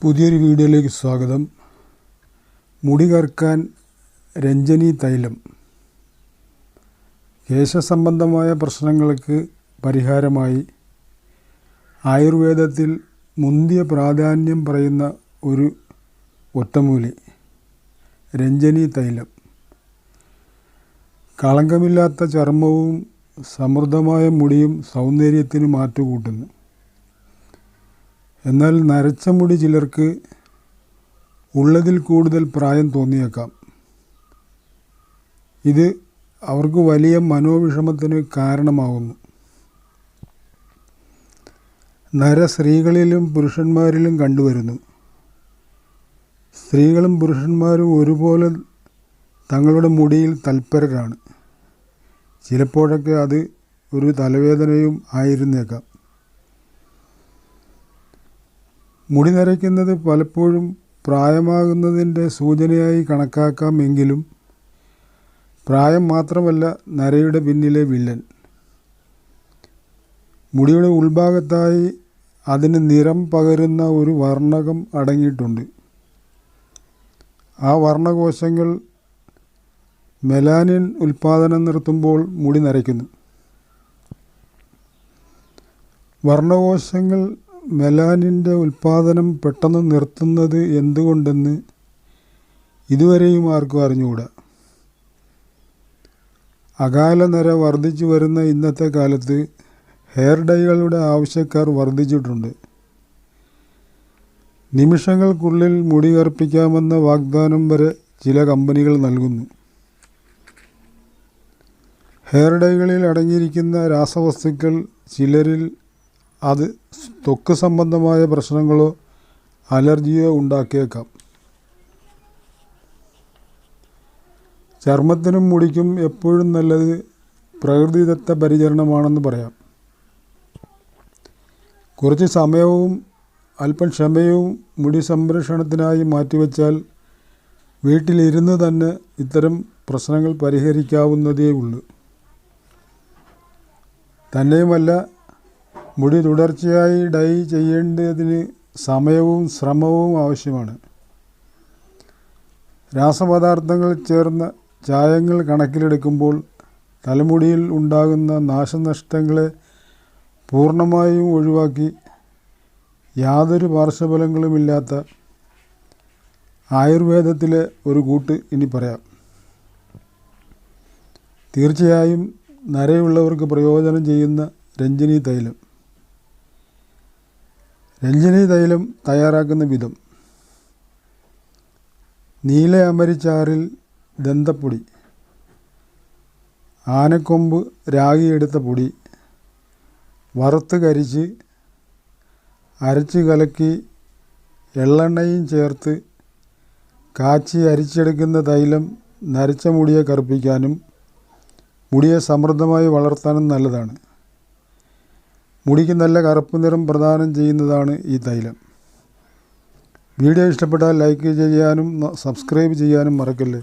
പുതിയൊരു വീഡിയോയിലേക്ക് സ്വാഗതം. മുടി കറുക്കാൻ രഞ്ജനി തൈലം കേശസംബന്ധമായ പ്രശ്നങ്ങൾക്ക് പരിഹാരമായി ആയുർവേദത്തിൽ മുന്തിയ പ്രാധാന്യം പറയുന്ന ഒരു ഒറ്റമൂലി രഞ്ജനി തൈലം. കളങ്കമില്ലാത്ത ചർമ്മവും സമൃദ്ധമായ മുടിയും സൗന്ദര്യത്തിന് മാറ്റുകൂട്ടുന്നു. എന്നാൽ നരച്ച മുടി ചിലർക്ക് ഉള്ളതിൽ കൂടുതൽ പ്രായം തോന്നിയേക്കാം. ഇത് അവർക്ക് വലിയ മനോവിഷമത്തിന് കാരണമാകുന്നു. നര സ്ത്രീകളിലും പുരുഷന്മാരിലും കണ്ടുവരുന്നു. സ്ത്രീകളും പുരുഷന്മാരും ഒരുപോലെ തങ്ങളുടെ മുടിയിൽ തൽപരരാണ്. ചിലപ്പോഴൊക്കെ അത് ഒരു തലവേദനയും ആയിരുന്നേക്കാം. മുടി നരയ്ക്കുന്നത് പലപ്പോഴും പ്രായമാകുന്നതിൻ്റെ സൂചനയായി കണക്കാക്കാമെങ്കിലും പ്രായം മാത്രമല്ല നരയുടെ പിന്നിലെ വില്ലൻ. മുടിയുടെ ഉൾഭാഗത്തായി അതിന് നിറം പകരുന്ന ഒരു വർണ്ണകം അടങ്ങിയിട്ടുണ്ട്. ആ വർണ്ണകോശങ്ങൾ മെലാനിൻ ഉൽപ്പാദനം നിർത്തുമ്പോൾ മുടി നരയ്ക്കുന്നു. വർണ്ണകോശങ്ങൾ മെലാനിൻ്റെ ഉൽപ്പാദനം പെട്ടെന്ന് നിർത്തുന്നത് എന്തുകൊണ്ടെന്ന് ഇതുവരെയും ആർക്കും അറിഞ്ഞുകൂടാ. അകാല നര വർദ്ധിച്ചു വരുന്ന ഇന്നത്തെ കാലത്ത് ഹെയർ ഡൈകളുടെ ആവശ്യക്കാർ വർദ്ധിച്ചിട്ടുണ്ട്. നിമിഷങ്ങൾക്കുള്ളിൽ മുടി കറുപ്പിക്കാമെന്ന വാഗ്ദാനം വരെ ചില കമ്പനികൾ നൽകുന്നു. ഹെയർ ഡൈകളിൽ അടങ്ങിയിരിക്കുന്ന രാസവസ്തുക്കൾ ചിലരിൽ അത് ത്വക്ക് സംബന്ധമായ പ്രശ്നങ്ങളോ അലർജിയോ ഉണ്ടാക്കിയേക്കാം. ചർമ്മത്തിനും മുടിക്കും എപ്പോഴും നല്ലത് പ്രകൃതിദത്ത പരിചരണമാണെന്ന് പറയാം. കുറച്ച് സമയവും അല്പം ക്ഷമയും മുടി സംരക്ഷണത്തിനായി മാറ്റിവെച്ചാൽ വീട്ടിലിരുന്ന് തന്നെ ഇത്തരം പ്രശ്നങ്ങൾ പരിഹരിക്കാവുന്നതേ ഉള്ളൂ. തന്നെയുമല്ല, മുടി തുടർച്ചയായി ഡൈ ചെയ്യേണ്ടതിന് സമയവും ശ്രമവും ആവശ്യമാണ്. രാസപദാർത്ഥങ്ങൾ ചേർന്ന ചായങ്ങൾ കണക്കിലെടുക്കുമ്പോൾ തലമുടിയിൽ ഉണ്ടാകുന്ന നാശനഷ്ടങ്ങളെ പൂർണ്ണമായും ഒഴിവാക്കി യാതൊരു പാർശ്വഫലങ്ങളുമില്ലാത്ത ആയുർവേദത്തിലെ ഒരു കൂട്ട് ഇനി പറയാം. തീർച്ചയായും നരയുള്ളവർക്ക് പ്രയോജനം ചെയ്യുന്ന രഞ്ജനി തൈലം. രഞ്ജനി തൈലം തയ്യാറാക്കുന്ന വിധം: നീല അമരിച്ചാറിൽ ദന്തപ്പൊടി, ആനക്കൊമ്പ് രാഗിയെടുത്ത പൊടി വറുത്ത് കരിച്ച് അരച്ച് കലക്കി എള്ളെണ്ണയും ചേർത്ത് കാച്ചി അരിച്ചെടുക്കുന്ന തൈലം നരച്ച മുടിയെ കറുപ്പിക്കാനും മുടിയെ സമൃദ്ധമായി വളർത്താനും നല്ലതാണ്. മുടിക്ക് നല്ല കറുപ്പ് നിറം പ്രദാനം ചെയ്യുന്നതാണ് ഈ തൈലം. വീഡിയോ ഇഷ്ടപ്പെട്ടാൽ ലൈക്ക് ചെയ്യാനും സബ്സ്ക്രൈബ് ചെയ്യാനും മറക്കല്ലേ.